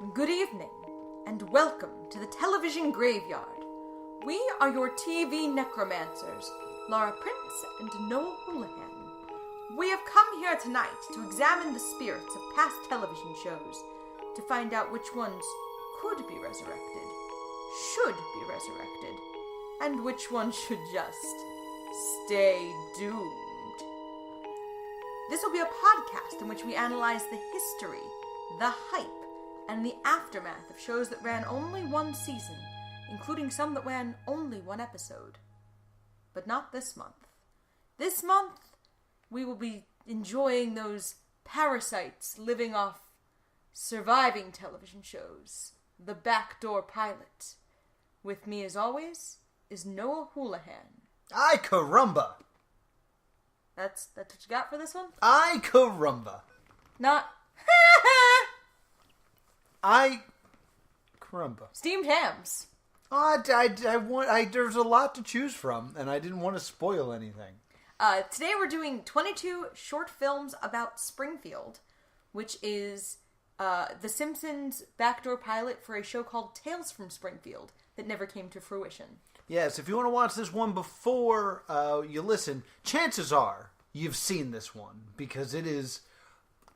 Good evening, and welcome to the television graveyard. We are your TV necromancers, Laura Prince and Noel Houlihan. We have come here tonight to examine the spirits of past television shows, to find out which ones could be resurrected, should be resurrected, and which ones should just stay doomed. This will be a podcast in which we analyze the history, the hype, and the aftermath of shows that ran only one season, including some that ran only one episode. But not this month. This month, we will be enjoying those parasites living off surviving television shows. The Backdoor pilot. With me, as always, is Noah Houlihan. Ay caramba! That's what you got for this one? Ay caramba! Not Ay caramba. steamed hams. There's a lot to choose from, and I didn't want to spoil anything. Today we're doing 22 short films about Springfield, which is the Simpsons backdoor pilot for a show called Tales from Springfield that never came to fruition. Yes, if you want to watch this one before you listen, chances are you've seen this one, because it is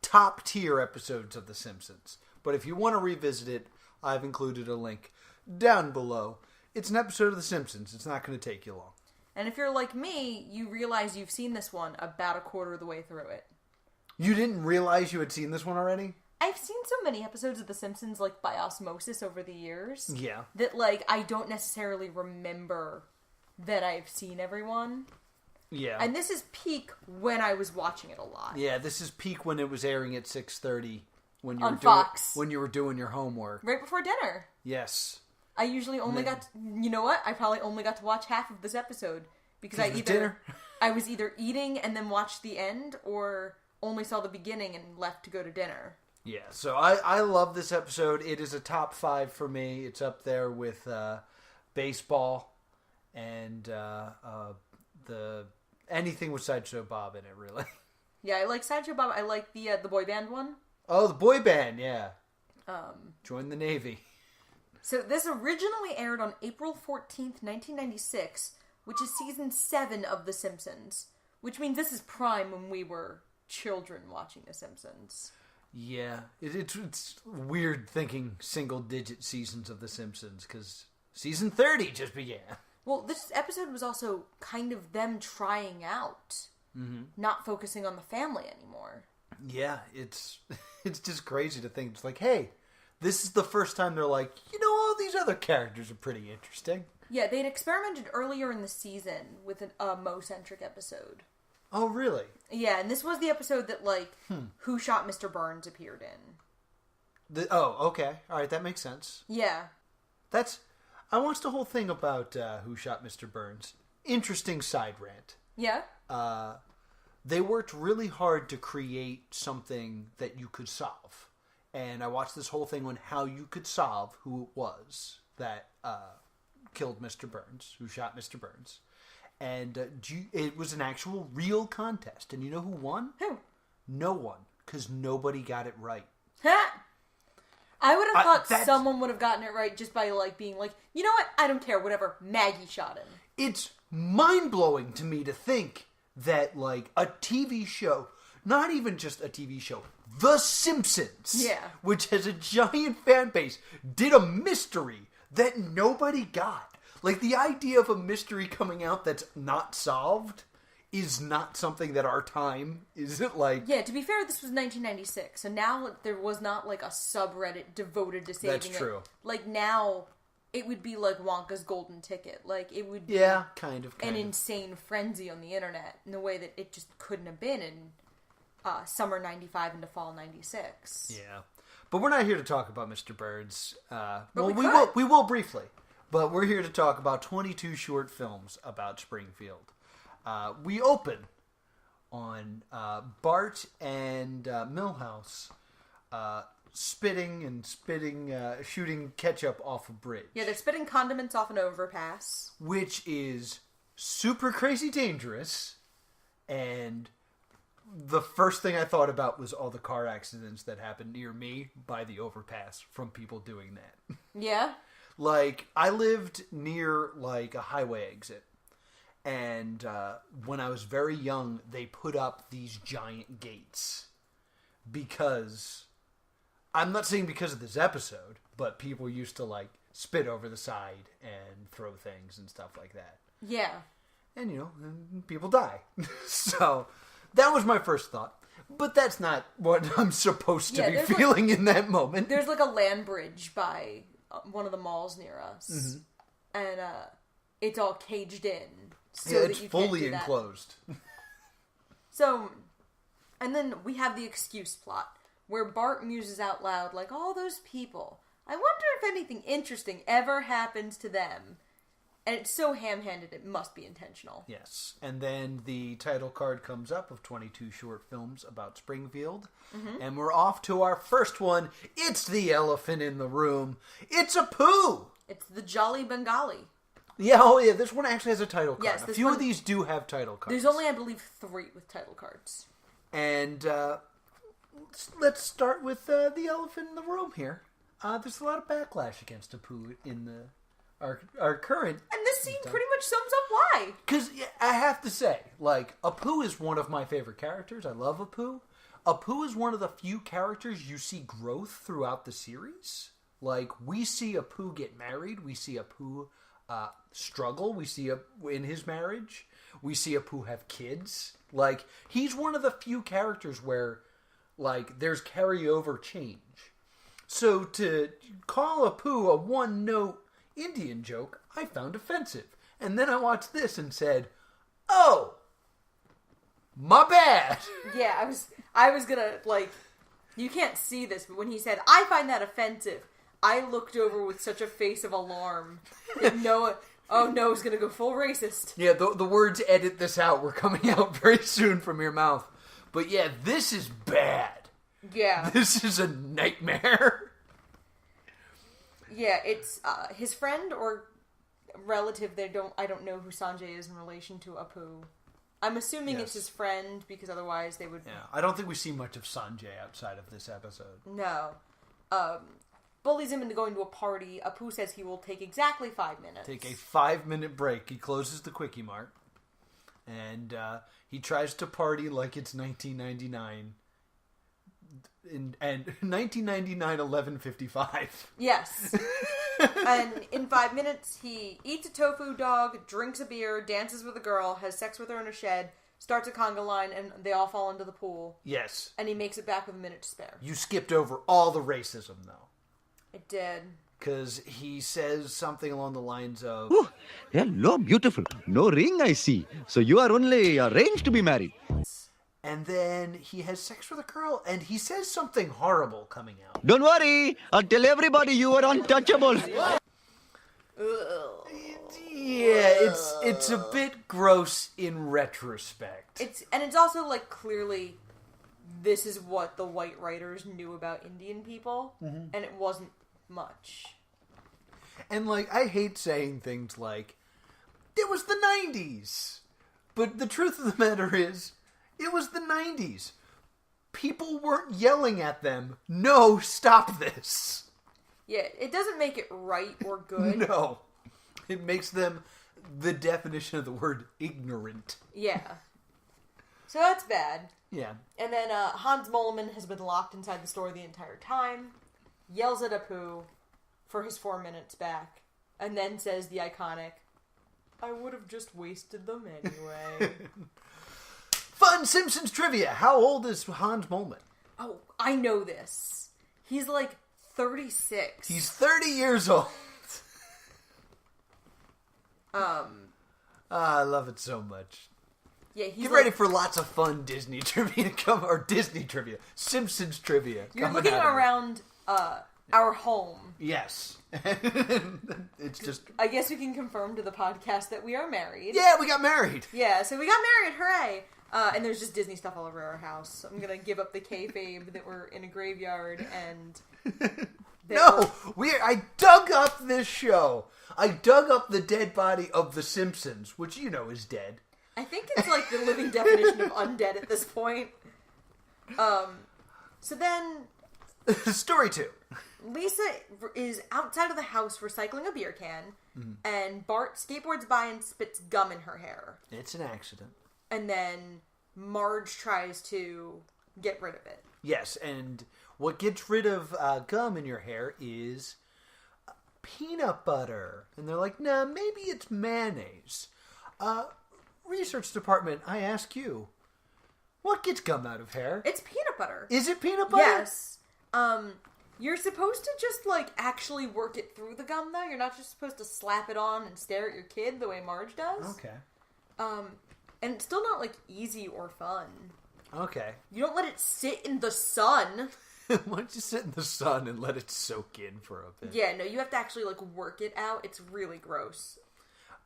top tier episodes of The Simpsons. But if you want to revisit it, I've included a link down below. It's an episode of The Simpsons. It's not going to take you long. And if you're like me, you realize you've seen this one about a quarter of the way through it. You didn't realize you had seen this one already? I've seen so many episodes of The Simpsons, like, by osmosis over the years. Yeah. That, like, I don't necessarily remember that I've seen everyone. Yeah. And this is peak when I was watching it a lot. Yeah, this is peak when it was airing at 6:30 when you on were Fox. when you were doing your homework. Right before dinner. Yes. I usually only you know what? I probably only got to watch half of this episode because dinner. I was either eating and then watched the end, or only saw the beginning and left to go to dinner. Yeah, so I love this episode. It is a top 5 for me. It's up there with baseball and the anything with Sideshow Bob in it, really. Yeah, I like Sideshow Bob. I like the boy band one. Oh, the boy band, yeah. Join the Navy. So this originally aired on April 14th, 1996, which is season 7 of The Simpsons. Which means this is prime when we were children watching The Simpsons. Yeah, it's weird thinking single-digit seasons of The Simpsons, because season 30 just began. Well, this episode was also kind of them trying out, not focusing on the family anymore. Yeah, it's just crazy to think. It's like, hey, this is the first time they're like, all these other characters are pretty interesting. Yeah, they'd experimented earlier in the season with a Mo-centric episode. Oh, really? Yeah, and this was the episode that, Who Shot Mr. Burns appeared in. Okay. All right, that makes sense. Yeah. I watched the whole thing about Who Shot Mr. Burns. Interesting side rant. Yeah? They worked really hard to create something that you could solve. And I watched this whole thing on how you could solve who it was that killed Mr. Burns, who shot Mr. Burns. And it was an actual real contest. And you know who won? Who? No one. Because nobody got it right. I would have thought someone would have gotten it right just by, being like, you know what? I don't care. Whatever. Maggie shot him. It's mind-blowing to me to think that, a TV show, not even just a TV show, The Simpsons, which has a giant fan base, did a mystery that nobody got. The idea of a mystery coming out that's not solved is not something that our time isn't like. Yeah, to be fair, this was 1996, so now there was not a subreddit devoted to saving it. That's true. Now, it would be like Wonka's golden ticket. It would be kind of. an insane frenzy on the internet in a way that it just couldn't have been in summer 95 into fall 96. Yeah. But we're not here to talk about Mr. Burns. We will briefly. But we're here to talk about 22 short films about Springfield. We open on Bart and Milhouse shooting ketchup off a bridge. Yeah, they're spitting condiments off an overpass. Which is super crazy dangerous and the first thing I thought about was all the car accidents that happened near me by the overpass from people doing that. Yeah? Like, I lived near, like, a highway exit. And when I was very young, they put up these giant gates. Because, I'm not saying because of this episode, but people used to, like, spit over the side and throw things and stuff like that. Yeah. And, people die. So, that was my first thought. But that's not what I'm supposed to be feeling in that moment. There's, like, a land bridge by one of the malls near us. Mm-hmm. And it's all caged in. So it's fully enclosed. So, and then we have the excuse plot, where Bart muses out loud, like, all those people, I wonder if anything interesting ever happens to them. And it's so ham-handed, it must be intentional. Yes. And then the title card comes up of 22 short films about Springfield. Mm-hmm. And we're off to our first one. It's the elephant in the room. It's Apu! It's the Jolly Bengali. Yeah, this one actually has a title card. Yes, a few of these do have title cards. There's only, I believe, 3 with title cards. And let's start with the elephant in the room here. There's a lot of backlash against Apu in our current... And this scene pretty much sums up why. Because I have to say, like, Apu is one of my favorite characters. I love Apu. Apu is one of the few characters you see growth throughout the series. Like, we see Apu get married. We see Apu struggle. We see in his marriage. We see Apu have kids. Like, he's one of the few characters where, like, there's carryover change. So to call Apu a one-note Indian joke, I found offensive. And then I watched this and said, oh, my bad. Yeah, I was gonna, like, you can't see this, but when he said, I find that offensive, I looked over with such a face of alarm that Noah's gonna go full racist. Yeah, the words edit this out were coming out very soon from your mouth. But yeah, this is bad. Yeah. This is a nightmare. Yeah, it's his friend or relative. I don't know who Sanjay is in relation to Apu. I'm assuming it's his friend because otherwise they would. Yeah, I don't think we see much of Sanjay outside of this episode. No. Bullies him into going to a party. Apu says he will take exactly 5 minutes. Take a 5-minute break. He closes the Quickie Mart. And he tries to party like it's 1999. And 1999, 11:55. Yes. And in 5 minutes, he eats a tofu dog, drinks a beer, dances with a girl, has sex with her in a shed, starts a conga line, and they all fall into the pool. Yes. And he makes it back with a minute to spare. You skipped over all the racism, though. It did. Because he says something along the lines of... Oh, hello, beautiful. No ring, I see. So you are only arranged to be married. And then he has sex with a girl, and he says something horrible coming out. Don't worry. I'll tell everybody you are untouchable. Yeah, it's a bit gross in retrospect. It's also, like, clearly... This is what the white writers knew about Indian people, and it wasn't much. And, like, I hate saying things like, it was the 90s. But the truth of the matter is, it was the 90s. People weren't yelling at them, no, stop this. Yeah, it doesn't make it right or good. No. It makes them the definition of the word ignorant. Yeah. So that's bad. Yeah. And then Hans Moleman has been locked inside the store the entire time, yells at Apu for his 4 minutes back, and then says the iconic, I would have just wasted them anyway. Fun Simpsons trivia. How old is Hans Moleman? Oh, I know this. He's like 36. He's 30 years old. I love it so much. Yeah, Get ready for lots of fun Disney trivia Simpsons trivia. You're looking around our home. Yes. It's just... I guess we can confirm to the podcast that we are married. Yeah, we got married. Yeah, so we got married, hooray! And there's just Disney stuff all over our house. So I'm gonna give up the kayfabe that we're in a graveyard and... I dug up this show. I dug up the dead body of the Simpsons, which you know is dead. I think it's like the living definition of undead at this point. So then... Story 2. Lisa is outside of the house recycling a beer can, and Bart skateboards by and spits gum in her hair. It's an accident. And then Marge tries to get rid of it. Yes, and what gets rid of gum in your hair is peanut butter. And they're like, nah, maybe it's mayonnaise. Research department, I ask you, what gets gum out of hair? It's peanut butter. Is it peanut butter? Yes. You're supposed to just, like, actually work it through the gum, though. You're not just supposed to slap it on and stare at your kid the way Marge does. Okay. And it's still not, like, easy or fun. Okay. You don't let it sit in the sun. Why don't you sit in the sun and let it soak in for a bit? Yeah, no, you have to actually, like, work it out. It's really gross.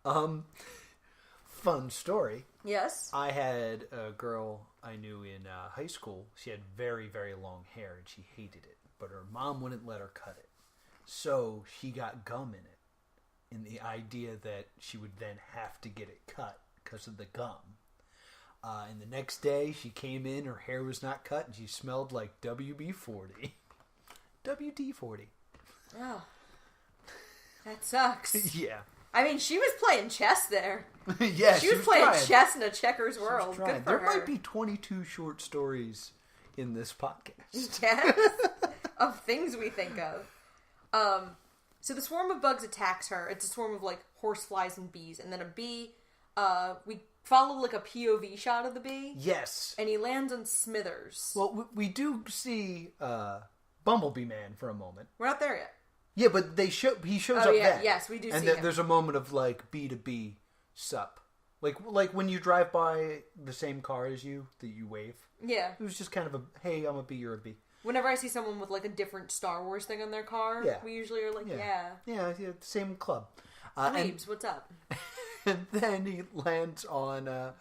Fun story. Yes? I had a girl I knew in high school. She had very, very long hair, and she hated it. But her mom wouldn't let her cut it. So she got gum in it. In the idea that she would then have to get it cut because of the gum. And the next day, she came in, her hair was not cut, and she smelled like WB-40. WD-40. Oh. That sucks. Yeah. I mean, she was playing chess there. Yeah, she was playing chess in a checkers world. Good for there her. might be 22 short stories in this podcast. Yes. Of things we think of. So the swarm of bugs attacks her. It's a swarm of, like, horseflies and bees. And then a bee, we follow, like, a POV shot of the bee. Yes. And he lands on Smithers. Well, we do see Bumblebee Man for a moment. We're not there yet. Yeah, but he shows up then. Yes, we do and see him. There's a moment of, like, B to B sup. Like when you drive by the same car as you, that you wave. Yeah. It was just kind of a, hey, I'm a bee, you're a bee. Whenever I see someone with, like, a different Star Wars thing on their car, we usually are like, yeah. Yeah, same club. Weebs, what's up? And then he lands on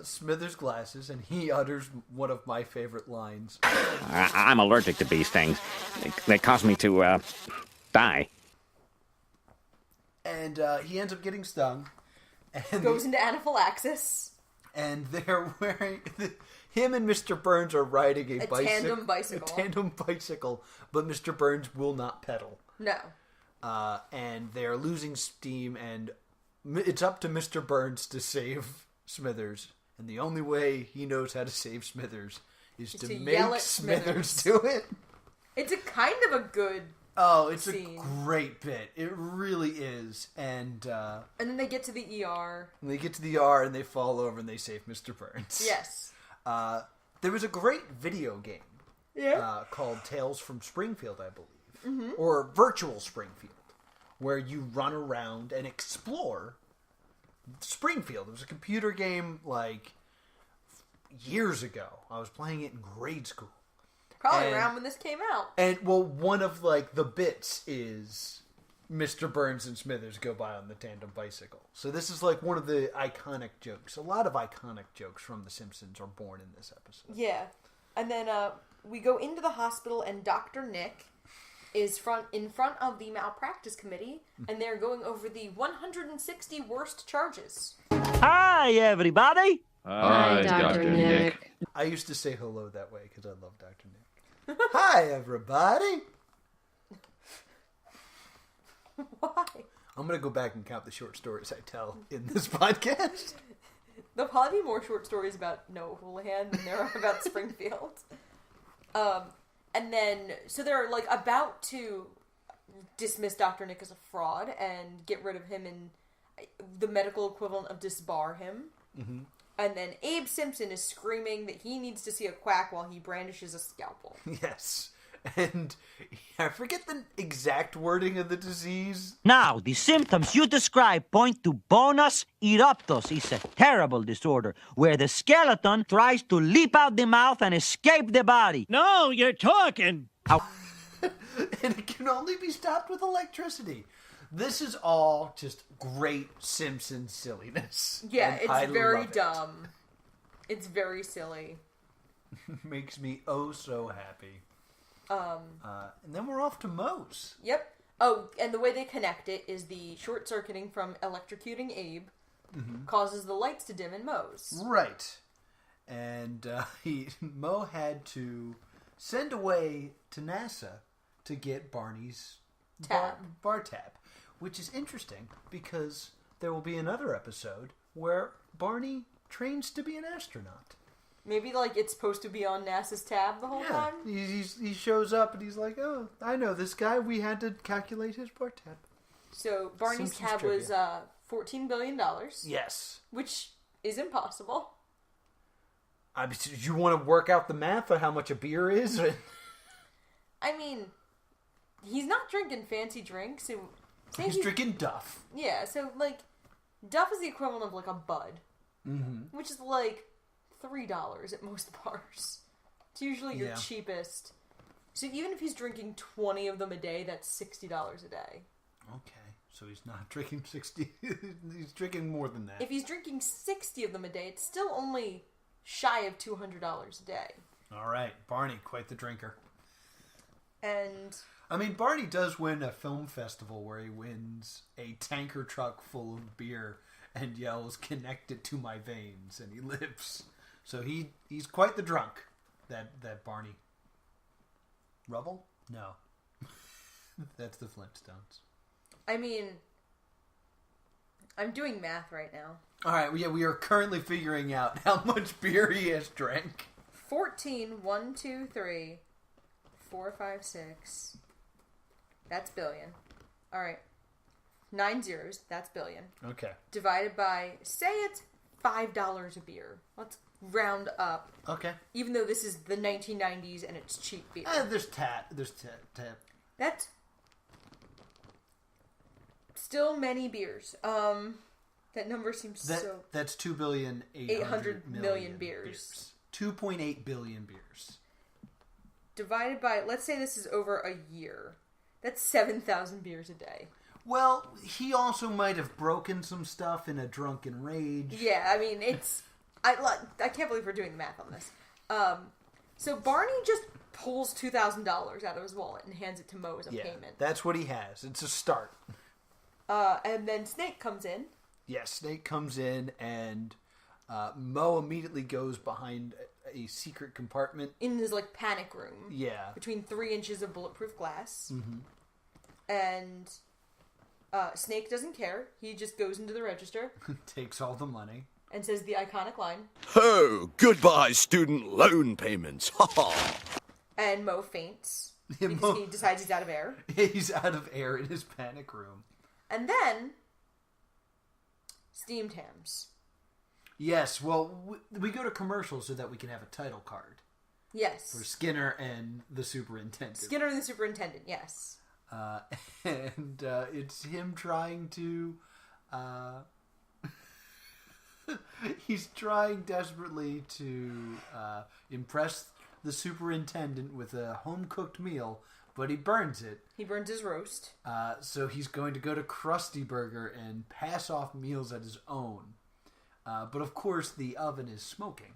Smithers' glasses, and he utters one of my favorite lines. I'm allergic to these things. They cause me to, die. And he ends up getting stung. And goes into anaphylaxis. And they're wearing... Him and Mr. Burns are riding a tandem bicycle. A tandem bicycle, but Mr. Burns will not pedal. No. And they're losing steam, and it's up to Mr. Burns to save Smithers. And the only way he knows how to save Smithers is to make Smithers do it. It's a kind of a good scene. A great bit. It really is. And then they get to the ER. And they get to the ER, and they fall over, and they save Mr. Burns. Yes. There was a great video game called Tales from Springfield, I believe. Or Virtual Springfield, where you run around and explore Springfield. It was a computer game, like, years ago. I was playing it in grade school. Probably around when this came out. And, well, one of, like, the bits is Mr. Burns and Smithers go by on the tandem bicycle. So this is, like, one of the iconic jokes. A lot of iconic jokes from The Simpsons are born in this episode. Yeah. And then we go into the hospital, and Dr. Nick is in front of the malpractice committee, and they're going over the 160 worst charges. Hi, everybody. Hi, Dr. Nick. I used to say hello that way because I love Dr. Nick. Hi, everybody. Why? I'm going to go back and count the short stories I tell in this podcast. There'll probably be more short stories about Noah Houlihan than there are about Springfield. And then, so they're, like, about to dismiss Dr. Nick as a fraud and get rid of him in the medical equivalent of disbar him. Mm-hmm. And then Abe Simpson is screaming that he needs to see a quack while he brandishes a scalpel. Yes. And I forget the exact wording of the disease. Now, the symptoms you describe point to bonus eruptus. It's a terrible disorder where the skeleton tries to leap out the mouth and escape the body. No, you're talking. And it can only be stopped with electricity. This is all just great Simpsons silliness. Yeah, it's very dumb. It's very silly. Makes me oh so happy. And then we're off to Moe's. Yep. Oh, and the way they connect it is the short-circuiting from electrocuting Abe, causes the lights to dim in Moe's. Right. And Moe had to send away to NASA to get Barney's bar tab, which is interesting because there will be another episode where Barney trains to be an astronaut. Maybe, it's supposed to be on NASA's tab the whole time? He shows up and he's like, oh, I know this guy. We had to calculate his bar tab. So, Barney's tab was $14 billion. Yes. Which is impossible. You want to work out the math on how much a beer is? I mean, he's not drinking fancy drinks. He's drinking Duff. Yeah, so, Duff is the equivalent of, a Bud. Mm-hmm. Which is, $3 at most bars. It's usually your cheapest. So even if he's drinking 20 of them a day, that's $60 a day. Okay, so he's not drinking 60. He's drinking more than that. If he's drinking 60 of them a day, it's still only shy of $200 a day. All right, Barney, quite the drinker. And I mean, Barney does win a film festival where he wins a tanker truck full of beer and yells, "Connect it to my veins," and he lives. So he's quite the drunk, that Barney. Rubble? No. That's the Flintstones. I mean, I'm doing math right now. All right, we are currently figuring out how much beer he has drank. 14, 1, 2, 3, 4, 5, 6. That's billion. All right. 9 zeros, that's billion. Okay. Divided by, say it's $5 a beer. Let's round up. Okay. Even though this is the 1990s and it's cheap beer. There's tat. That's still many beers. That number seems so... That's 2,800 million beers. 2.8 billion beers. Divided by, let's say this is over a year. That's 7,000 beers a day. Well, he also might have broken some stuff in a drunken rage. Yeah, I mean, it's... I can't believe we're doing the math on this. So Barney just pulls $2,000 out of his wallet and hands it to Moe as a payment. That's what he has. It's a start. And then Snake comes in. Yeah, Snake comes in, and Moe immediately goes behind a secret compartment. In his, panic room. Yeah. Between 3 inches of bulletproof glass. Mm-hmm. And Snake doesn't care. He just goes into the register. Takes all the money. And says the iconic line. Oh, goodbye, student loan payments. Ha ha. And Moe faints. Because he decides he's out of air. He's out of air in his panic room. And then... steamed hams. Yes, well, we go to commercials so that we can have a title card. Yes. For Skinner and the superintendent. Skinner and the superintendent, yes. And it's him trying to... he's trying desperately to impress the superintendent with a home-cooked meal, but he burns it. He burns his roast. So he's going to go to Krusty Burger and pass off meals at his own. But of course, the oven is smoking.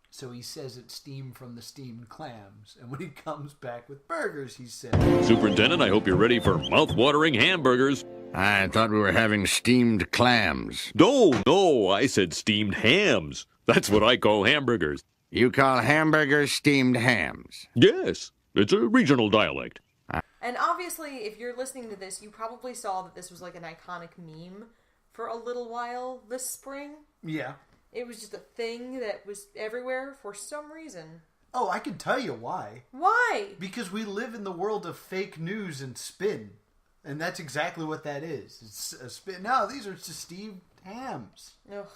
So he says it's steam from the steamed clams. And when he comes back with burgers, he says... Superintendent, I hope you're ready for mouth-watering hamburgers. I thought we were having steamed clams. No, I said steamed hams. That's what I call hamburgers. You call hamburgers steamed hams? Yes, it's a regional dialect. And obviously, if you're listening to this, you probably saw that this was an iconic meme for a little while this spring. Yeah. It was just a thing that was everywhere for some reason. Oh, I can tell you why. Why? Because we live in the world of fake news and spin. And that's exactly what that is. It's a spin. No, these are just steamed hams. Ugh.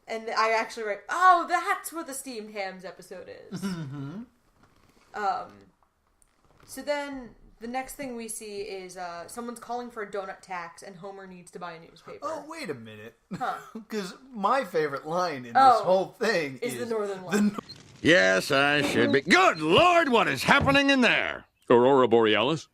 And I actually write, oh, that's what the steamed hams episode is. Mm-hmm. So then the next thing we see is someone's calling for a donut tax and Homer needs to buy a newspaper. Oh, wait a minute. Huh. Because my favorite line in this whole thing is the northern one. Yes, I should be. Good Lord, what is happening in there? Aurora Borealis?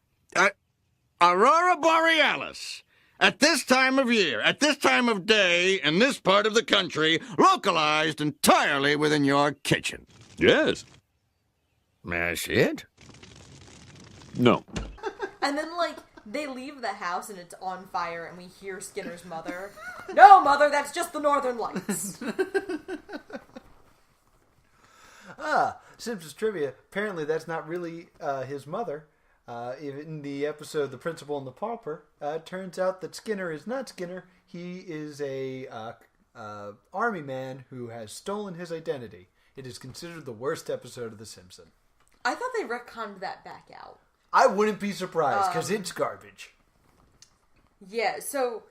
Aurora Borealis. At this time of year, at this time of day, in this part of the country, localized entirely within your kitchen. Yes. May I see it? No. And then, They leave the house and it's on fire, and we hear Skinner's mother. No, Mother, that's just the Northern Lights. Simpsons trivia. Apparently, that's not really his mother. In the episode "The Principal and the Pauper," turns out that Skinner is not Skinner. He is a army man who has stolen his identity. It is considered the worst episode of The Simpsons. I thought they retconned that back out. I wouldn't be surprised, because it's garbage. Yeah, so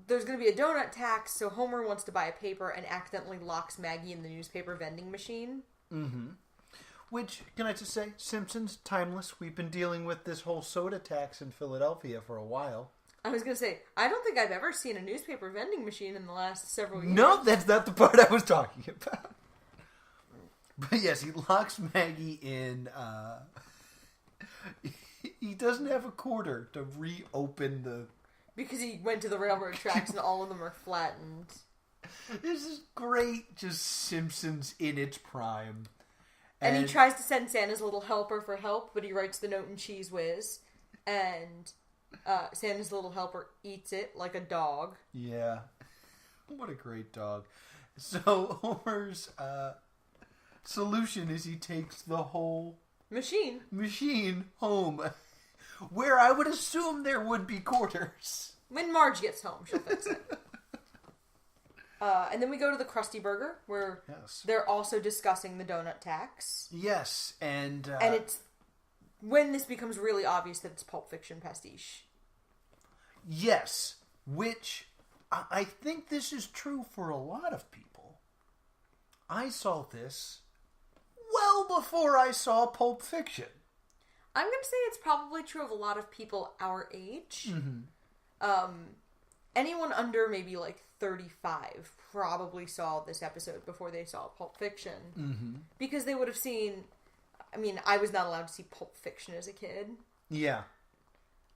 there's going to be a donut tax, so Homer wants to buy a paper and accidentally locks Maggie in the newspaper vending machine. Mm-hmm. Which, can I just say, Simpsons, timeless. We've been dealing with this whole soda tax in Philadelphia for a while. I was going to say, I don't think I've ever seen a newspaper vending machine in the last several years. No, that's not the part I was talking about. But yes, he locks Maggie in. He doesn't have a quarter to reopen the... Because he went to the railroad tracks and all of them are flattened. This is great, just Simpsons in its prime. And he tries to send Santa's little helper for help, but he writes the note in Cheese Whiz. And Santa's little helper eats it like a dog. Yeah. What a great dog. So Homer's solution is he takes the whole... Machine home. Where I would assume there would be quarters. When Marge gets home, she'll fix it. And then we go to the Krusty Burger, where they're also discussing the donut tax. Yes, and it's when this becomes really obvious that it's Pulp Fiction pastiche. Yes, which I think this is true for a lot of people. I saw this well before I saw Pulp Fiction. I'm going to say it's probably true of a lot of people our age. Mm-hmm. Anyone under maybe like 35 probably saw this episode before they saw Pulp Fiction. Mm-hmm. Because they would have seen... I mean, I was not allowed to see Pulp Fiction as a kid. Yeah.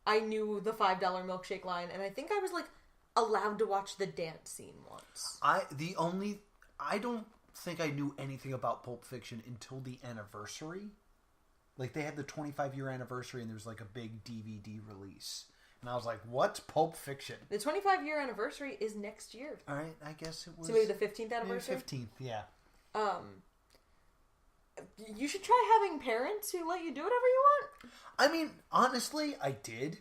I knew the $5 milkshake line, and I think I was like allowed to watch the dance scene once. I don't think I knew anything about Pulp Fiction until the anniversary. Like, they had the 25-year anniversary, and there was like a big DVD release. And I was like, what's Pulp Fiction? The 25-year anniversary is next year. All right, I guess it was... So maybe the 15th anniversary? Maybe 15th, yeah. You should try having parents who let you do whatever you want. I mean, honestly, I did.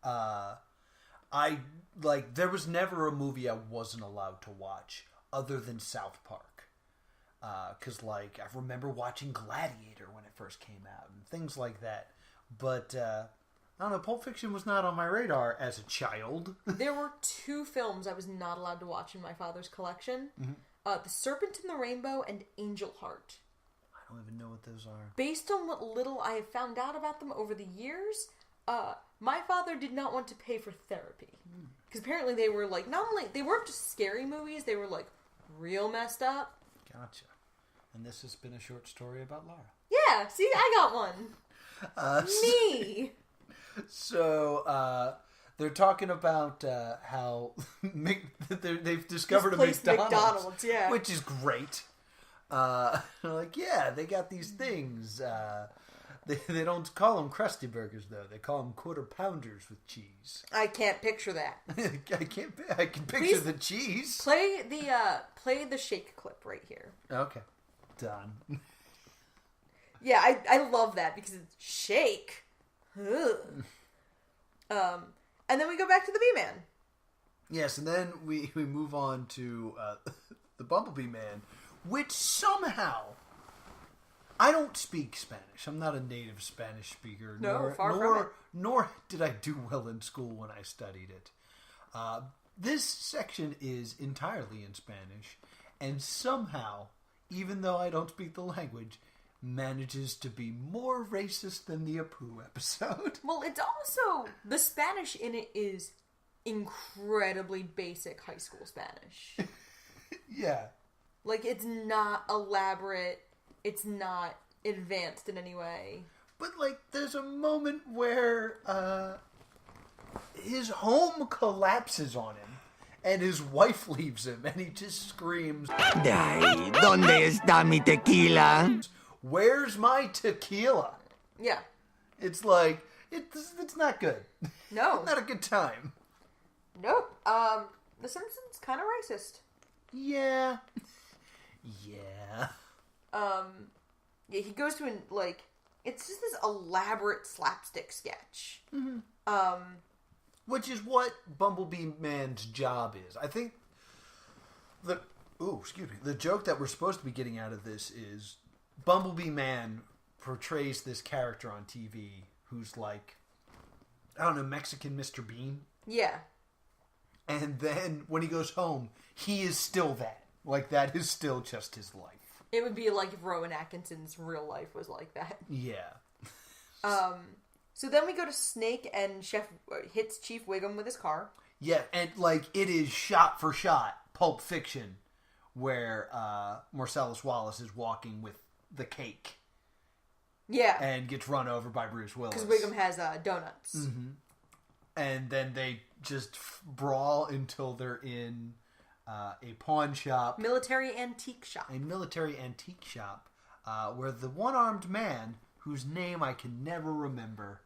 There was never a movie I wasn't allowed to watch other than South Park. Because, I remember watching Gladiator when it first came out and things like that. But, I don't know, Pulp Fiction was not on my radar as a child. There were 2 films I was not allowed to watch in my father's collection. Mm-hmm. The Serpent and the Rainbow and Angel Heart. I don't even know what those are. Based on what little I have found out about them over the years, my father did not want to pay for therapy. Because apparently they were, not only... They weren't just scary movies, they were, real messed up. Gotcha. And this has been a short story about Laura. Yeah, see, I got one. Me! So, they're talking about how they've discovered a McDonald's, yeah. Which is great. They're like, yeah, they got these things. They don't call them Krusty Burgers, though. They call them Quarter Pounders with cheese. I can't picture that. I can picture the cheese. Play the shake clip right here. Okay. Done. Yeah, I love that because it's shake. Ugh. And then we go back to the Bee-Man. Yes, and then we move on to the Bumblebee Man, which somehow... I don't speak Spanish. I'm not a native Spanish speaker. No, far from it. Nor did I do well in school when I studied it. This section is entirely in Spanish, and somehow, even though I don't speak the language, manages to be more racist than the Apu episode. Well, it's also... The Spanish in it is incredibly basic high school Spanish. Yeah. It's not elaborate. It's not advanced in any way. But, there's a moment where his home collapses on him, and his wife leaves him, and he just screams, Ay, ¿dónde está mi tequila? Where's my tequila? Yeah. It's like, It's not good. No. Not a good time. Nope. The Simpsons kind of racist. Yeah. Yeah. Yeah, he goes to it's just this elaborate slapstick sketch. Mm-hmm. Which is what Bumblebee Man's job is. I think the joke that we're supposed to be getting out of this is Bumblebee Man portrays this character on TV who's like, I don't know, Mexican Mr. Bean. Yeah. And then when he goes home, he is still that. Like, that is still just his life. It would be like if Rowan Atkinson's real life was like that. Yeah. So then we go to Snake and Chef hits Chief Wiggum with his car. Yeah, and like it is shot for shot Pulp Fiction, where Marcellus Wallace is walking with the cake. Yeah. And gets run over by Bruce Willis. Because Wiggum has donuts. Mm-hmm. And then they just brawl until they're in a pawn shop. Military antique shop. A military antique shop where the one-armed man, whose name I can never remember,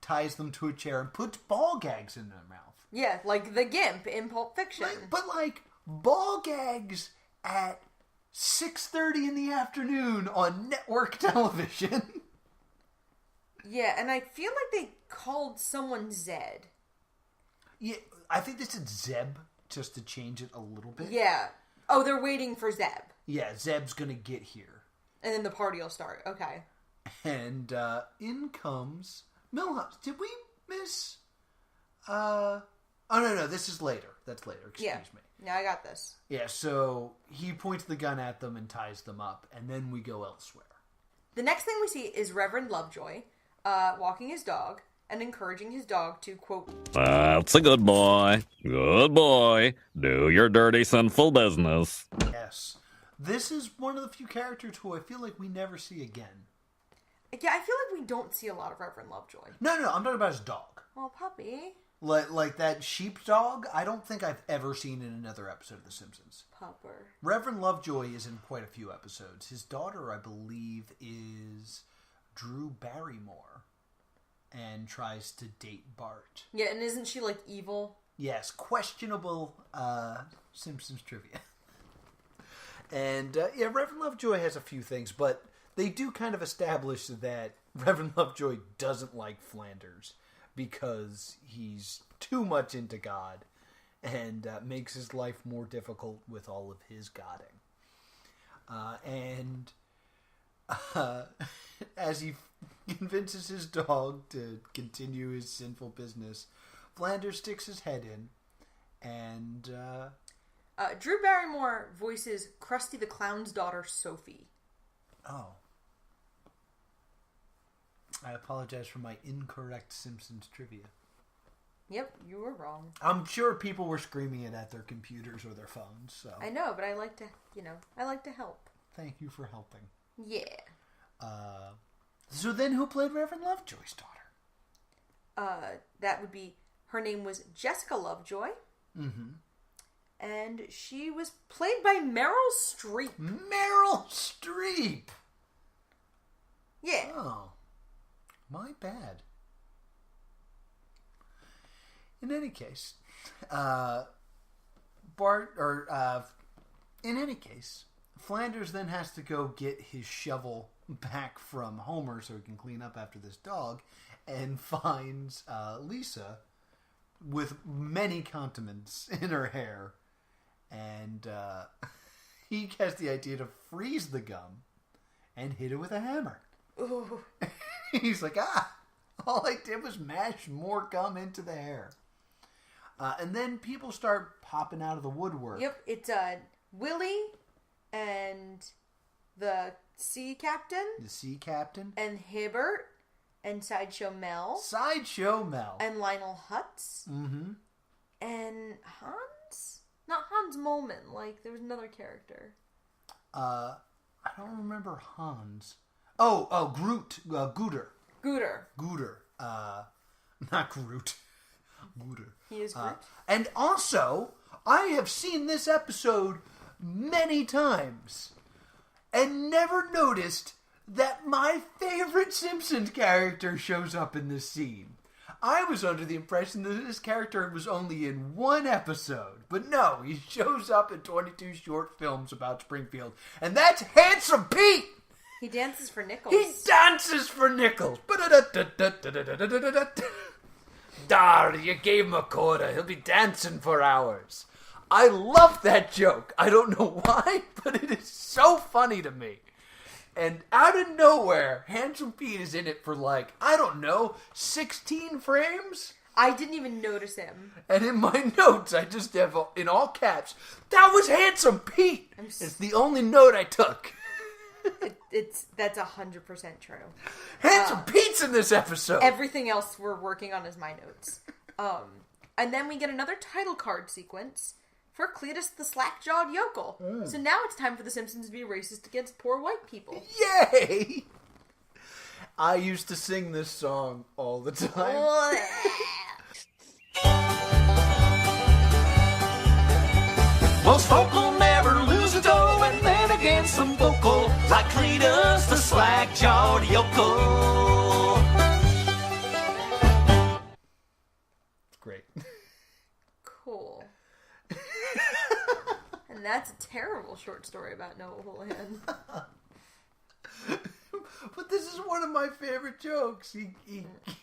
ties them to a chair and puts ball gags in their mouth. Yeah, like the Gimp in Pulp Fiction. But ball gags at 6:30 in the afternoon on network television. Yeah, and I feel like they called someone Zed. Yeah, I think they said Zeb just to change it a little bit. Yeah. Oh, they're waiting for Zeb. Yeah, Zeb's gonna get here. And then the party will start. Okay. And in comes Milhouse. Did we miss... Oh, no, this is later. That's later, excuse me. Yeah, I got this. Yeah, so he points the gun at them and ties them up, and then we go elsewhere. The next thing we see is Reverend Lovejoy walking his dog and encouraging his dog to, quote, "That's a good boy. Good boy. Do your dirty, sinful business." Yes. This is one of the few characters who I feel like we never see again. Yeah, I feel like we don't see a lot of Reverend Lovejoy. No, I'm talking about his dog. Oh, puppy. Like that sheepdog, I don't think I've ever seen in another episode of The Simpsons. Pupper. Reverend Lovejoy is in quite a few episodes. His daughter, I believe, is Drew Barrymore and tries to date Bart. Yeah, and isn't she, like, evil? Yes, questionable Simpsons trivia. And, Reverend Lovejoy has a few things, but they do kind of establish that Reverend Lovejoy doesn't like Flanders because he's too much into God and makes his life more difficult with all of his godding. As he convinces his dog to continue his sinful business, Flanders sticks his head in and... Drew Barrymore voices Krusty the Clown's daughter, Sophie. Oh. I apologize for my incorrect Simpsons trivia. Yep, you were wrong. I'm sure people were screaming it at their computers or their phones, so... I know, but I like to help. Thank you for helping. Yeah. So then who played Reverend Lovejoy's daughter? That would be... Her name was Jessica Lovejoy. Mm-hmm. And she was played by Meryl Streep. Meryl Streep! Yeah. Oh. My bad. In any case, Flanders then has to go get his shovel back from Homer so he can clean up after this dog, and finds Lisa with many condiments in her hair, and he has the idea to freeze the gum and hit it with a hammer. Ooh. He's like, all I did was mash more gum into the hair. And then people start popping out of the woodwork. Yep, it's Willie and the sea captain. The sea captain. And Hibbert and Sideshow Mel. Sideshow Mel. And Lionel Hutz. Mm-hmm. And Hans? Not Hans Molman. Like, there was another character. I don't remember Hans. Oh, Groot. Gooter. Not Groot. Gooter. He is Groot. And also, I have seen this episode many times and never noticed that my favorite Simpsons character shows up in this scene. I was under the impression that this character was only in one episode. But no, he shows up in 22 short films about Springfield. And that's Handsome Pete! He dances for nickels. He dances for nickels! Dar, you gave him a quarter. He'll be dancing for hours. I love that joke. I don't know why, but it is so funny to me. And out of nowhere, Handsome Pete is in it for 16 frames? I didn't even notice him. And in my notes, I just have, in all caps, that was Handsome Pete! It's the only note I took. That's 100% true. Handsome Pete's in this episode! Everything else we're working on is my notes. And then we get another title card sequence for Cletus the slack-jawed yokel. So now it's time for The Simpsons to be racist against poor white people. Yay! I used to sing this song all the time. Most folk will never lose a toe, and then again some vocal, like Cletus the slack-jawed yokel. It's great. Cool. And that's a terrible short story about Noah Houlihan. But this is one of my favorite jokes. He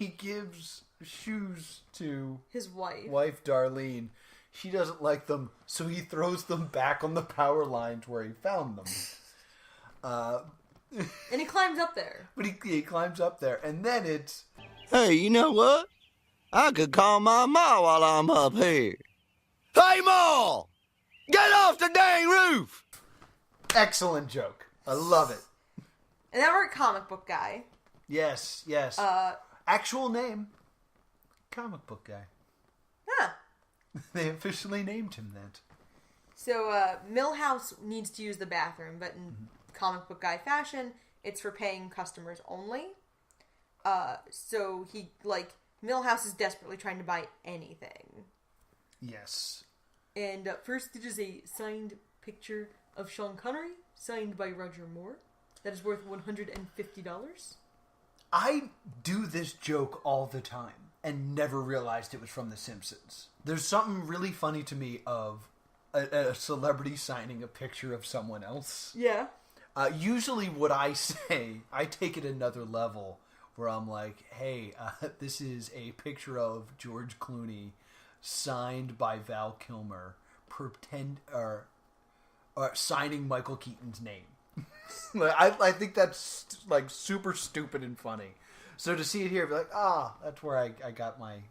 gives shoes to his wife Darlene. She doesn't like them, so he throws them back on the power lines where he found them. And he climbs up there. But he climbs up there, and then it's... Hey, you know what? I could call my ma while I'm up here. Hey, Ma! Get off the dang roof! Excellent joke. I love it. And now we're at Comic Book Guy. Yes. Actual name, Comic Book Guy. Huh. They officially named him that. So, Milhouse needs to use the bathroom, but in Comic Book Guy fashion, it's for paying customers only. So Milhouse is desperately trying to buy anything. Yes. And first it is a signed picture of Sean Connery, signed by Roger Moore. That is worth $150. I do this joke all the time and never realized it was from The Simpsons. There's something really funny to me of a celebrity signing a picture of someone else. Yeah. Usually what I say, I take it another level where I'm like, hey, this is a picture of George Clooney signed by Val Kilmer, or signing Michael Keaton's name. I think that's super stupid and funny. So to see it here, be like, that's where I got my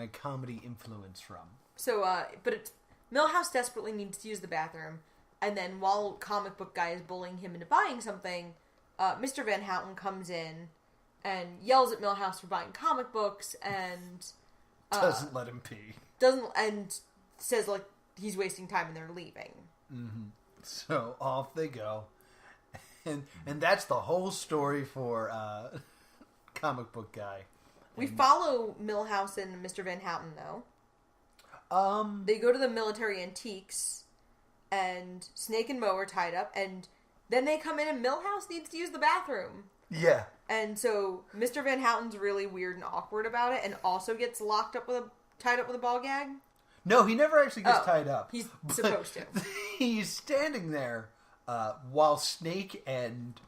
comedy influence from. So, but it's Milhouse desperately needs to use the bathroom, and then while Comic Book Guy is bullying him into buying something, Mr. Van Houten comes in and yells at Milhouse for buying comic books and doesn't let him pee. And says he's wasting time and they're leaving. Mm-hmm. So off they go. And that's the whole story for Comic Book Guy. We follow Milhouse and Mr. Van Houten, though. They go to the military antiques, and Snake and Moe are tied up, and then they come in and Milhouse needs to use the bathroom. Yeah. And so Mr. Van Houten's really weird and awkward about it, and also gets tied up with a ball gag. No, he never actually gets tied up. He's supposed to. He's standing there while Snake and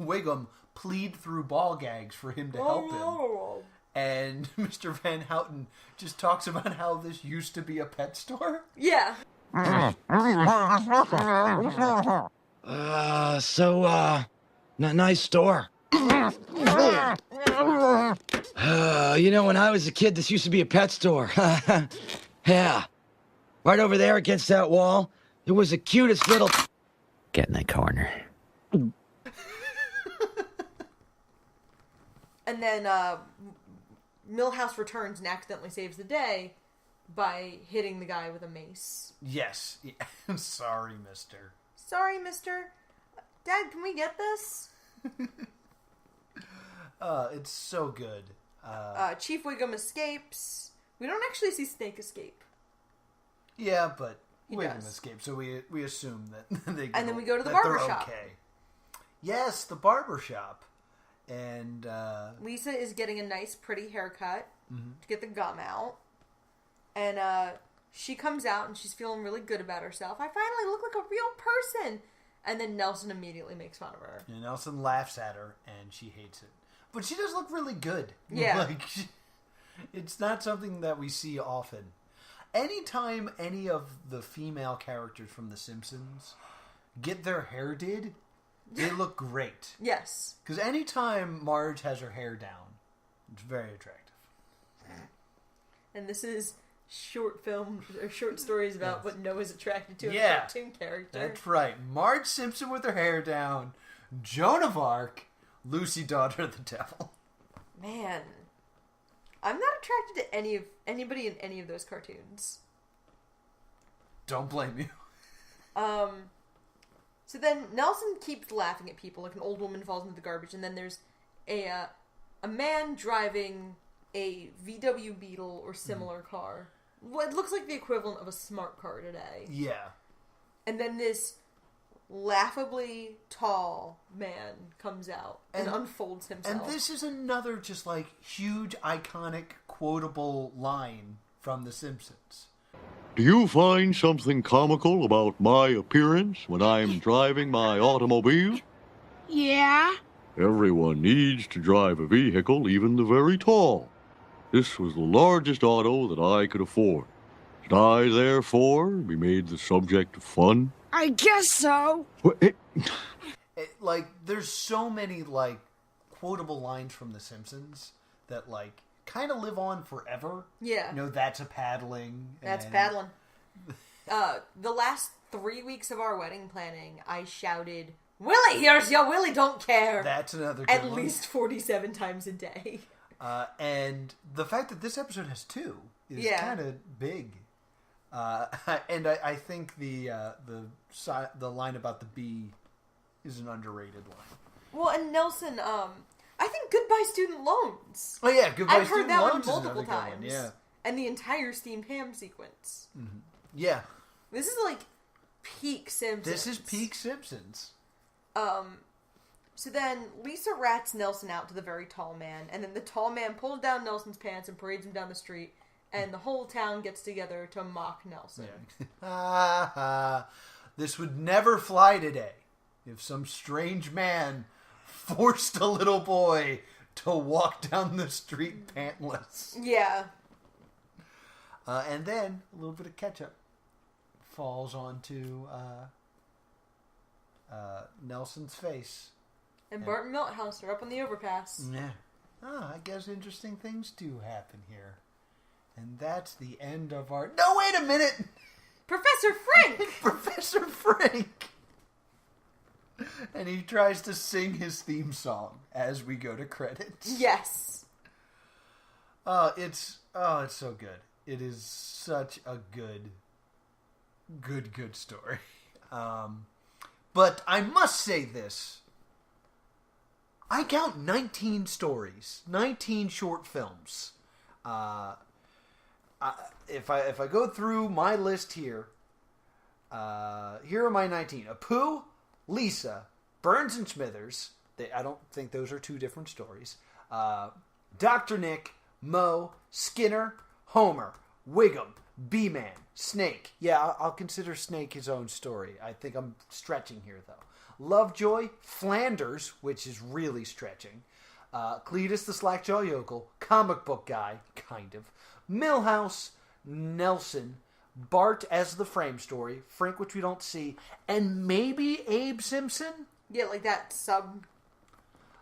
Wiggum plead through ball gags for him to help him. And Mr. Van Houten just talks about how this used to be a pet store. Yeah. Nice store. When I was a kid, this used to be a pet store. Yeah. Right over there against that wall, it was the cutest little... Get in the corner. And then Milhouse returns and accidentally saves the day by hitting the guy with a mace. Yes. I'm sorry, mister. Sorry, mister. Dad, can we get this? It's so good. Chief Wiggum escapes. We don't actually see Snake escape. Yeah, but he Wiggum does. escapes, so we assume that they and then we go to the barber shop. Okay. Yes, the barber shop. And Lisa is getting a nice, pretty haircut to get the gum out. And she comes out and she's feeling really good about herself. I finally look like a real person. And then Nelson immediately makes fun of her. And Nelson laughs at her and she hates it. But she does look really good. Yeah. It's not something that we see often. Anytime any of the female characters from The Simpsons get their hair did, they look great. Yes. Because anytime Marge has her hair down, it's very attractive. And this is short stories about what Noah's attracted to in a cartoon character. That's right. Marge Simpson with her hair down, Joan of Arc, Lucy, daughter of the devil. Man, I'm not attracted to anybody in any of those cartoons. Don't blame you. So then Nelson keeps laughing at people, like an old woman falls into the garbage, and then there's a man driving a VW Beetle or similar car. What looks like the equivalent of a smart car today. Yeah. And then this laughably tall man comes out and unfolds himself. And this is another just like huge, iconic, quotable line from The Simpsons. Do you find something comical about my appearance when I'm driving my automobile? Yeah. Everyone needs to drive a vehicle, even the very tall. This was the largest auto that I could afford. Should I, therefore, be made the subject of fun? I guess so. Like, there's so many, like, quotable lines from The Simpsons that, like, kind of live on forever. Yeah. You know, that's a paddling. That's paddling. The last 3 weeks of our wedding planning, I shouted, "Willie, here's your Willie, don't care." That's another good At one. least 47 times a day. And the fact that this episode has two is kind of big. And I think the line about the bee is an underrated line. Well, and Nelson, I think Goodbye Student Loans. Oh yeah, Goodbye I've heard Student that Loans one is multiple another good times. one, yeah. And the entire steamed ham sequence. Mm-hmm. Yeah. This is like peak Simpsons. This is peak Simpsons. So then Lisa rats Nelson out to the very tall man, and then the tall man pulls down Nelson's pants and parades him down the street, and the whole town gets together to mock Nelson. Yeah. This would never fly today if some strange man forced a little boy to walk down the street pantless. Yeah. And then a little bit of ketchup falls onto Nelson's face. And Bart and Milhouse are up on the overpass. Yeah. I guess interesting things do happen here. And that's the end of our... No, wait a minute! Professor Frank! Professor Frank! And he tries to sing his theme song as we go to credits. Yes. It's so good. It is such a good story. But I must say this. I count 19 stories, 19 short films. If I go through my list here, here are my 19. Apu, Lisa, Burns and Smithers. I don't think those are two different stories. Dr. Nick, Moe, Skinner, Homer, Wiggum, B-Man, Snake. Yeah, I'll consider Snake his own story. I think I'm stretching here, though. Lovejoy, Flanders, which is really stretching. Cletus the Slackjaw Yokel, comic book guy, kind of. Milhouse, Nelson, Bart as the frame story, Frank, which we don't see, and maybe Abe Simpson? Yeah, like that sub...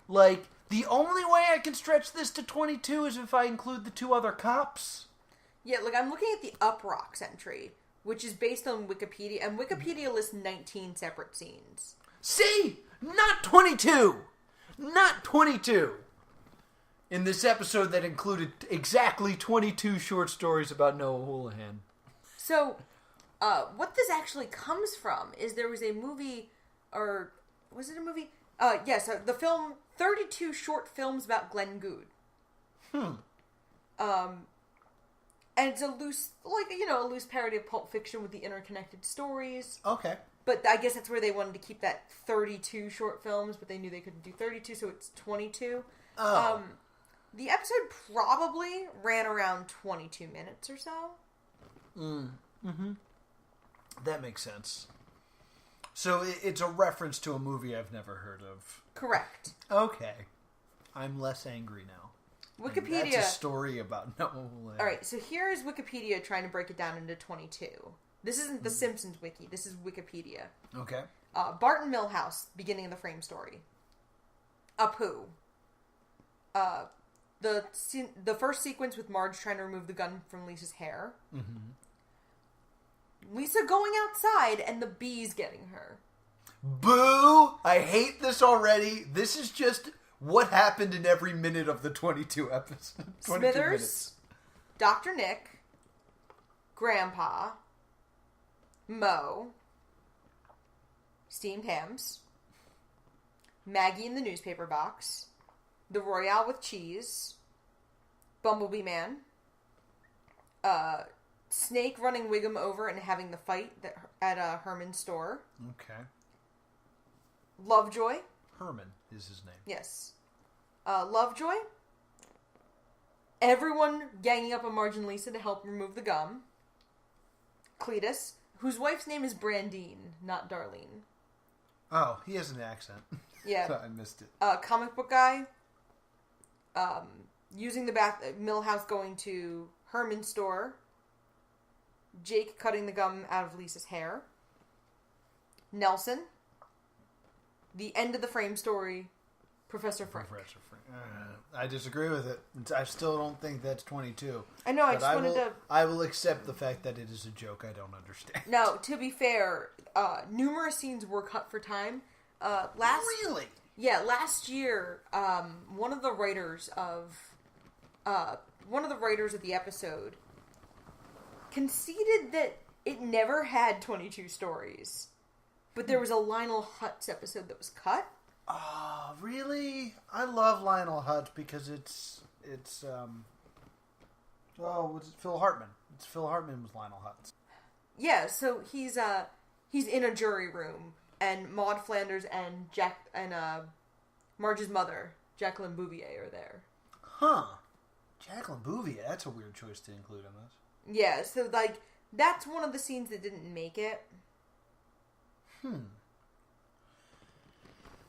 Like, the only way I can stretch this to 22 is if I include the two other cops. Yeah, like I'm looking at the Uprocks entry, which is based on Wikipedia, and Wikipedia lists 19 separate scenes. See? Not 22! Not 22! In this episode that included exactly 22 short stories about Noah Houlihan. So, what this actually comes from is there was a movie, or was it a movie? Yes, the film 32 Short Films About Glenn Gould. And it's a loose, a loose parody of Pulp Fiction with the interconnected stories. Okay. But I guess that's where they wanted to keep that 32 short films, but they knew they couldn't do 32, so it's 22. Oh. The episode probably ran around 22 minutes or so. Mm-hmm. That makes sense. So it's a reference to a movie I've never heard of. Correct. Okay. I'm less angry now. Wikipedia... And that's a story about Noah. Alright, so here is Wikipedia trying to break it down into 22. This isn't the Simpsons wiki. This is Wikipedia. Okay. Barton Millhouse, beginning of the frame story. Apu. The first sequence with Marge trying to remove the gun from Lisa's hair. Mm-hmm. Lisa going outside and the bees getting her. Boo! I hate this already. This is just what happened in every minute of the 22 episodes. Smithers, minutes. Dr. Nick, Grandpa, Mo, steamed hams, Maggie in the newspaper box, the Royale with cheese, Bumblebee Man, Snake running Wiggum over and having the fight at Herman's store. Okay. Lovejoy. Herman is his name. Yes. Lovejoy. Everyone ganging up on Marge and Lisa to help remove the gum. Cletus, whose wife's name is Brandine, not Darlene. Oh, he has an accent. Yeah. So I missed it. Comic book guy. Using the Millhouse going to Herman's store. Jake cutting the gum out of Lisa's hair. Nelson. The end of the frame story. Professor Frank. I disagree with it. I still don't think that's 22. I know, I just wanted to... I will accept the fact that it is a joke I don't understand. No, to be fair, numerous scenes were cut for time. Really? Yeah, last year, one of the writers of the episode conceded that it never had 22 stories. But there was a Lionel Hutz episode that was cut. Oh, really? I love Lionel Hutz because it's what's it? Phil Hartman. It's Phil Hartman was Lionel Hutz. Yeah, so he's in a jury room, and Maud Flanders and Marge's mother, Jacqueline Bouvier, are there. Huh. Jacqueline Bouvier, that's a weird choice to include in this. Yeah, so, that's one of the scenes that didn't make it.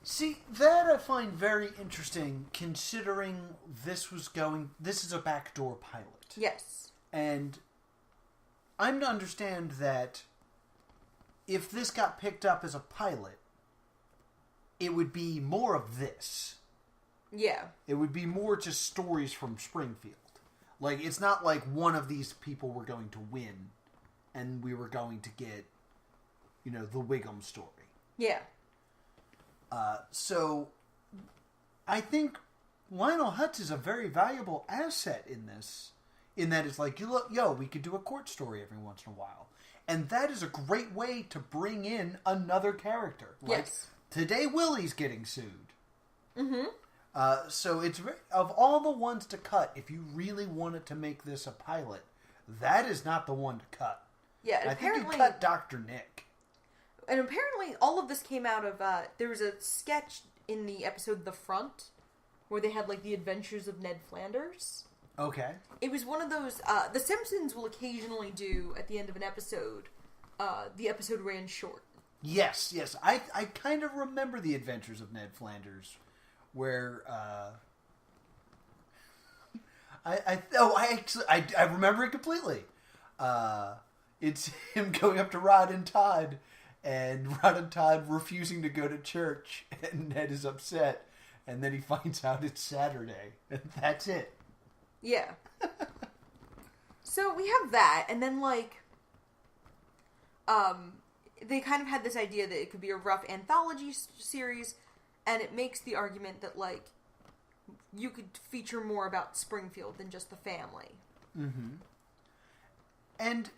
See, that I find very interesting, considering this is a Backdoor pilot. Yes. And I'm to understand that if this got picked up as a pilot, it would be more of this. Yeah. It would be more just stories from Springfield. Like, it's not like one of these people were going to win and we were going to get, the Wiggum story. Yeah. So, I think Lionel Hutz is a very valuable asset in this. In that it's like, we could do a court story every once in a while. And that is a great way to bring in another character. Like, yes. Today Willie's getting sued. Mm-hmm. So it's of all the ones to cut, if you really wanted to make this a pilot, that is not the one to cut. Yeah, and I apparently... think you cut Dr. Nick. And apparently all of this came out of, there was a sketch in the episode The Front, where they had, the Adventures of Ned Flanders. Okay. It was one of those, The Simpsons will occasionally do, at the end of an episode, the episode ran short. Yes. I kind of remember the Adventures of Ned Flanders, where, I remember it completely. It's him going up to Rod and Todd, and Rod and Todd refusing to go to church, and Ned is upset, and then he finds out it's Saturday, and that's it. Yeah. So we have that, and then, they kind of had this idea that it could be a rough anthology series, and it makes the argument that, you could feature more about Springfield than just the family. Mm-hmm. And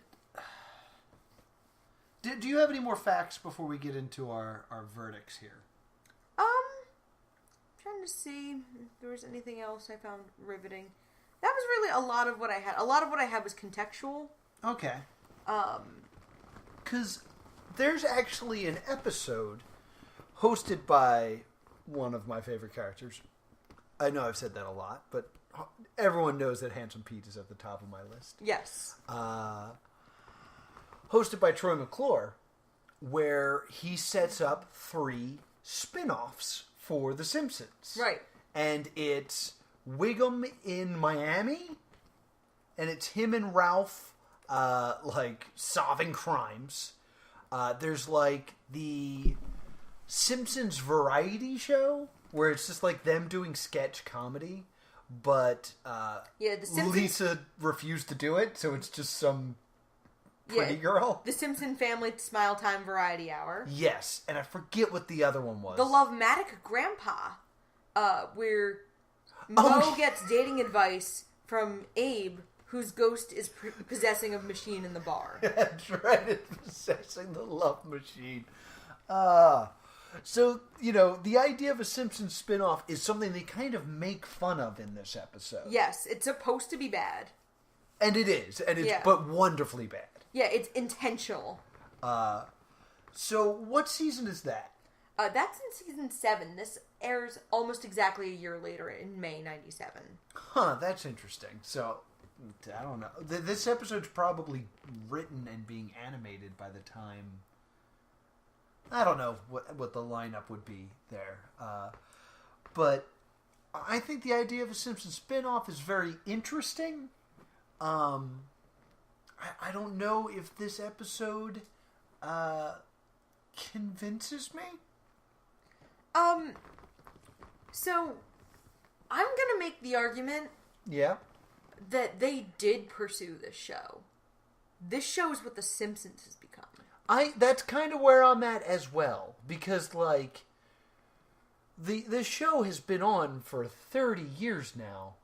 do you have any more facts before we get into our verdicts here? Trying to see if there was anything else I found riveting. That was really a lot of what I had. A lot of what I had was contextual. Okay. Because there's actually an episode hosted by one of my favorite characters. I know I've said that a lot, but everyone knows that Handsome Pete is at the top of my list. Yes. Hosted by Troy McClure, where he sets up 3 spin-offs for The Simpsons. Right. And it's Wiggum in Miami, and it's him and Ralph, solving crimes. There's, the Simpsons variety show, where it's just, them doing sketch comedy, but the Simpsons... Lisa refused to do it, so it's just some pretty girl. The Simpson Family Smile Time Variety Hour. Yes, and I forget what the other one was. The Lovematic Grandpa, where Mo gets dating advice from Abe, whose ghost is possessing a machine in the bar. That's right, it's possessing the love machine. So, the idea of a Simpsons spin-off is something they kind of make fun of in this episode. Yes, it's supposed to be bad. And it is, but wonderfully bad. Yeah, it's intentional. So what season is that? That's in season 7. This airs almost exactly a year later in May 97. Huh, that's interesting. So, I don't know. This episode's probably written and being animated by the time... I don't know what the lineup would be there. But I think the idea of a Simpsons spin-off is very interesting. I don't know if this episode convinces me. So I'm gonna make the argument that they did pursue this show. This show is what The Simpsons has become. That's kind of where I'm at as well, because this show has been on for 30 years now.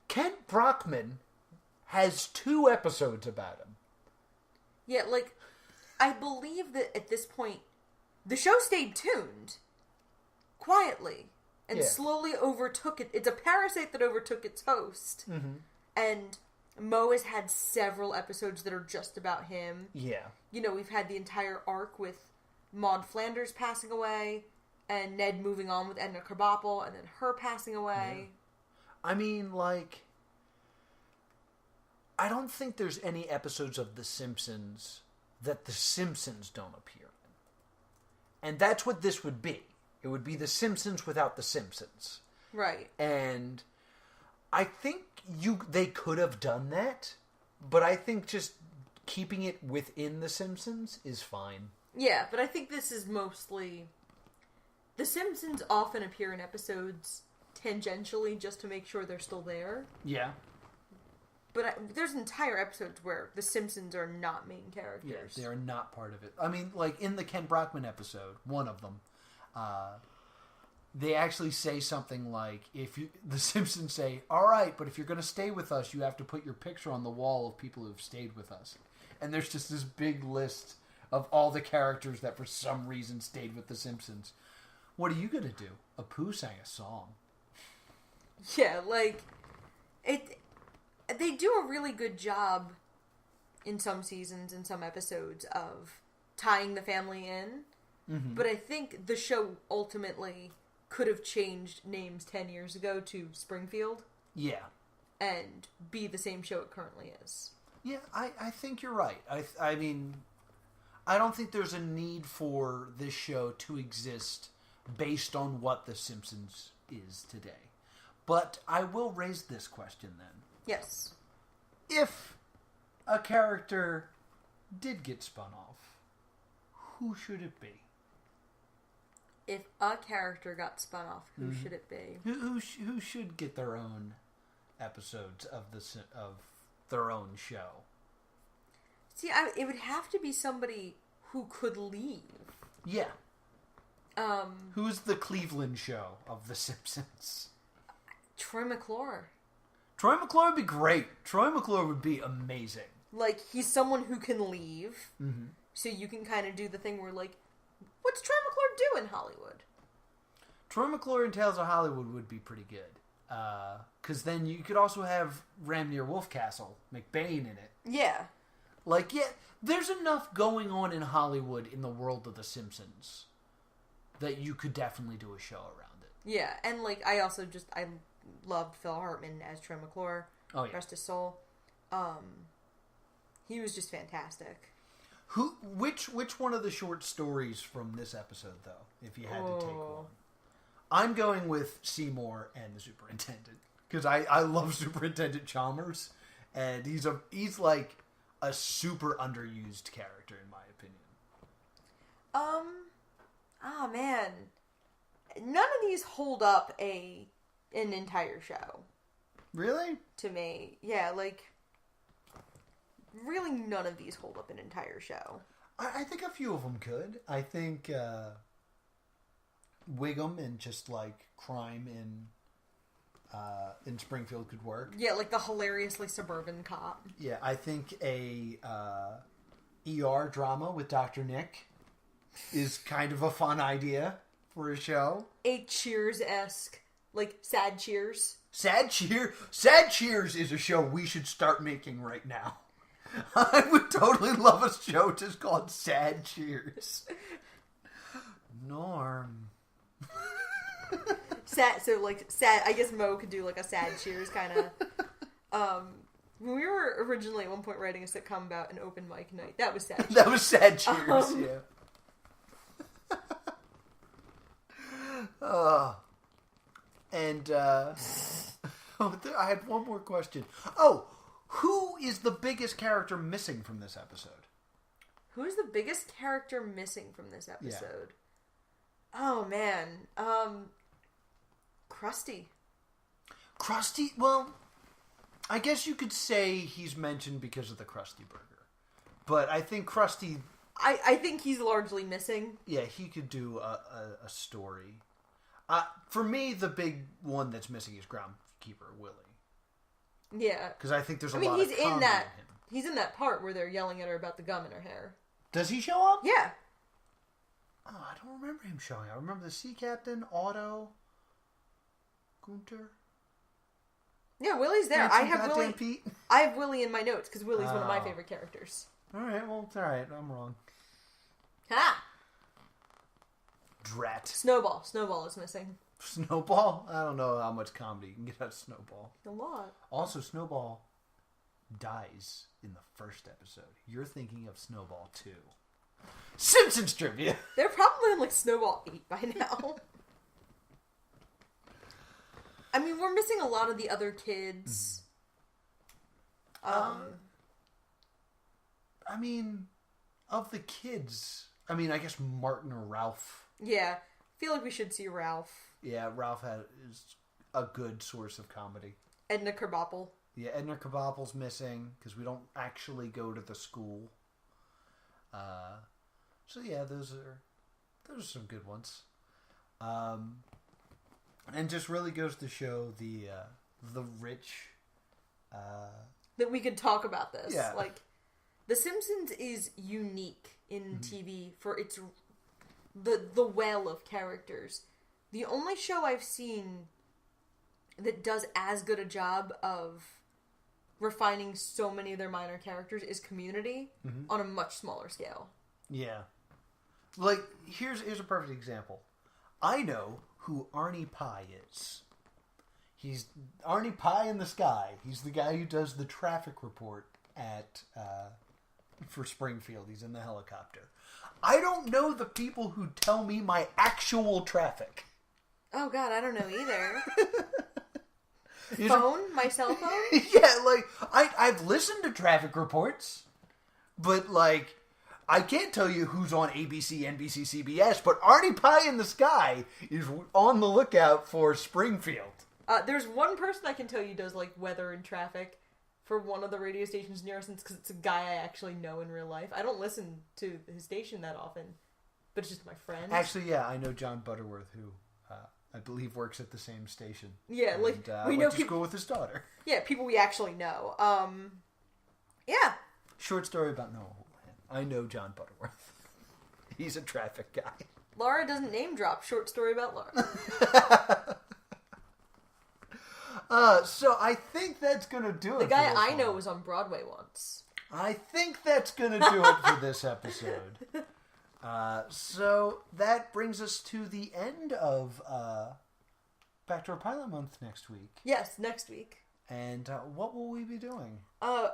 Kent Brockman has 2 episodes about him. Yeah, I believe that at this point, the show stayed tuned quietly and slowly overtook it. It's a parasite that overtook its host. Mm-hmm. And Mo has had several episodes that are just about him. Yeah. We've had the entire arc with Maud Flanders passing away and Ned moving on with Edna Krabappel and then her passing away. Yeah. I mean, I don't think there's any episodes of The Simpsons that The Simpsons don't appear in. And that's what this would be. It would be The Simpsons without The Simpsons. Right. And I think they could have done that, but I think just keeping it within The Simpsons is fine. Yeah, but I think this is mostly... The Simpsons often appear in episodes tangentially just to make sure they're still there. Yeah. But there's entire episodes where The Simpsons are not main characters. Yeah, they are not part of it. I mean, in the Ken Brockman episode, one of them, they actually say something like, the Simpsons say, all right, but if you're going to stay with us, you have to put your picture on the wall of people who've stayed with us. And there's just this big list of all the characters that for some reason stayed with the Simpsons. What are you going to do? Apu sang a song. Yeah, they do a really good job in some seasons, in some episodes, of tying the family in. Mm-hmm. But I think the show ultimately could have changed names 10 years ago to Springfield. Yeah. And be the same show it currently is. Yeah, I think you're right. I mean, I don't think there's a need for this show to exist based on what The Simpsons is today. But I will raise this question then. Yes. If a character did get spun off, who should it be? If a character got spun off, who should it be? Who should get their own episodes of their own show? See, it would have to be somebody who could leave. Yeah. Who's the Cleveland show of The Simpsons? Troy McClure. Troy McClure would be great. Troy McClure would be amazing. He's someone who can leave, so you can kind of do the thing where, what's Troy McClure do in Hollywood? Troy McClure in Tales of Hollywood would be pretty good. Because then you could also have Ram near Wolfcastle, McBain in it. Yeah. Like, yeah, there's enough going on in Hollywood in the world of The Simpsons that you could definitely do a show around it. Yeah, and, like, I loved Phil Hartman as Troy McClure. Oh, yeah. Rest his soul. He was just fantastic. Which one of the short stories from this episode, though, if you had to take one? I'm going with Seymour and the Superintendent. Because I love Superintendent Chalmers. And he's like a super underused character, in my opinion. Oh, man. None of these hold up an entire show. Really? To me. Yeah, like, really none of these hold up an entire show. I think a few of them could. I think Wiggum and just, like, crime in Springfield could work. Yeah, like the hilariously suburban cop. Yeah, I think a ER drama with Dr. Nick is kind of a fun idea for a show. A Cheers-esque, like, Sad Cheers. Sad Cheers is a show we should start making right now. I would totally love a show just called Sad Cheers. Norm. Sad, so, like, sad, I guess Mo could do, like, a Sad Cheers kind of. When we were originally at one point writing a sitcom about an open mic night, that was Sad Cheers. That was Sad Cheers, yeah. I had one more question. Oh, who is the biggest character missing from this episode? Who is the biggest character missing from this episode? Yeah. Oh, man. Krusty. Krusty? Well, I guess you could say he's mentioned because of the Krusty Burger. But I think Krusty... I think he's largely missing. Yeah, he could do a story. For me, the big one that's missing is Groundkeeper Willie. Yeah. Because I think there's a lot of comedy in him. He's in that part where they're yelling at her about the gum in her hair. Does he show up? Yeah. Oh, I don't remember him showing up. I remember the Sea Captain, Otto, Gunter. Yeah, Willie's there. I have Willie. Pete. I have Willie in my notes because Willie's one of my favorite characters. All right, well, it's all right. I'm wrong. Ha! Drat. Snowball. Snowball is missing. Snowball? I don't know how much comedy you can get out of Snowball. A lot. Also, Snowball dies in the first episode. You're thinking of Snowball 2. Simpsons trivia! They're probably on, like, Snowball 8 by now. I mean, we're missing a lot of the other kids. I mean, of the kids, I guess Martin or Ralph. Yeah, I feel like we should see Ralph. Yeah, Ralph is a good source of comedy. Edna Krabappel. Yeah, Edna Krabappel's missing because we don't actually go to the school. So yeah, those are some good ones. And just really goes to show the rich that we could talk about this. Yeah. Like, The Simpsons is unique in TV for its the well of characters. The only show I've seen that does as good a job of refining so many of their minor characters is Community on a much smaller scale. Yeah. Like, here's a perfect example. I know who Arnie Pie is. He's Arnie Pie in the Sky. He's the guy who does the traffic report for Springfield. He's in the helicopter. I don't know the people who tell me my actual traffic. Oh, God, I don't know either. My cell phone? Yeah, like, I've listened to traffic reports, but, like, I can't tell you who's on ABC, NBC, CBS, but Arnie Pie in the Sky is on the lookout for Springfield. There's one person I can tell you does, like, weather and traffic for one of the radio stations near us, because it's a guy I actually know in real life. I don't listen to his station that often, but it's just my friend. Actually, yeah, I know John Butterworth, who I believe works at the same station. Yeah, and, like, we went know to school with his daughter. Yeah, people we actually know. Yeah. Short story about Noah Houlihan. I know John Butterworth. He's a traffic guy. Laura doesn't name drop. Short story about Laura. So I think that's going to do it. The guy I know was on Broadway once. I think that's going to do it for this episode. So that brings us to the end of Backdoor Pilot Month next week. Yes, next week. And what will we be doing? I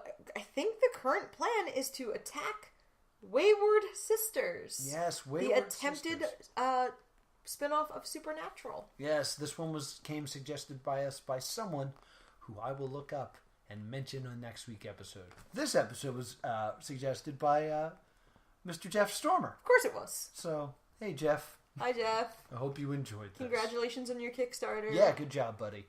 think the current plan is to attack Wayward Sisters. Yes, Wayward Sisters. The attempted spinoff of Supernatural. Yes, this one came suggested by us by someone who I will look up and mention on next week's episode. This episode was suggested by Mr. Jeff Stormer. Of course it was. So, hey, Jeff. Hi, Jeff. I hope you enjoyed this. Congratulations on your Kickstarter. Yeah, good job, buddy.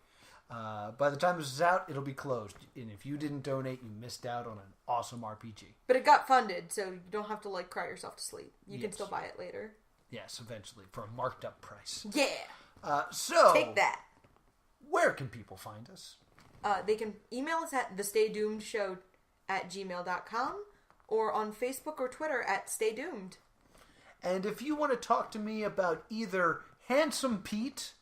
By the time this is out, it'll be closed. And if you didn't donate, you missed out on an awesome RPG. But it got funded, so you don't have to, cry yourself to sleep. You can still buy it later. Yes, eventually, for a marked up price. Yeah. So, take that. Where can people find us? They can email us at thestaydoomedshow@gmail.com or on Facebook or Twitter at Stay Doomed. And if you want to talk to me about either Handsome Pete,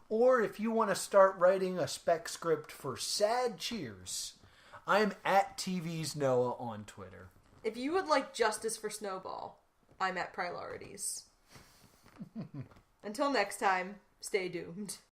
or if you want to start writing a spec script for Sad Cheers, I'm at TV's Noah on Twitter. If you would like justice for Snowball, I'm at Priorities. Until next time, stay doomed.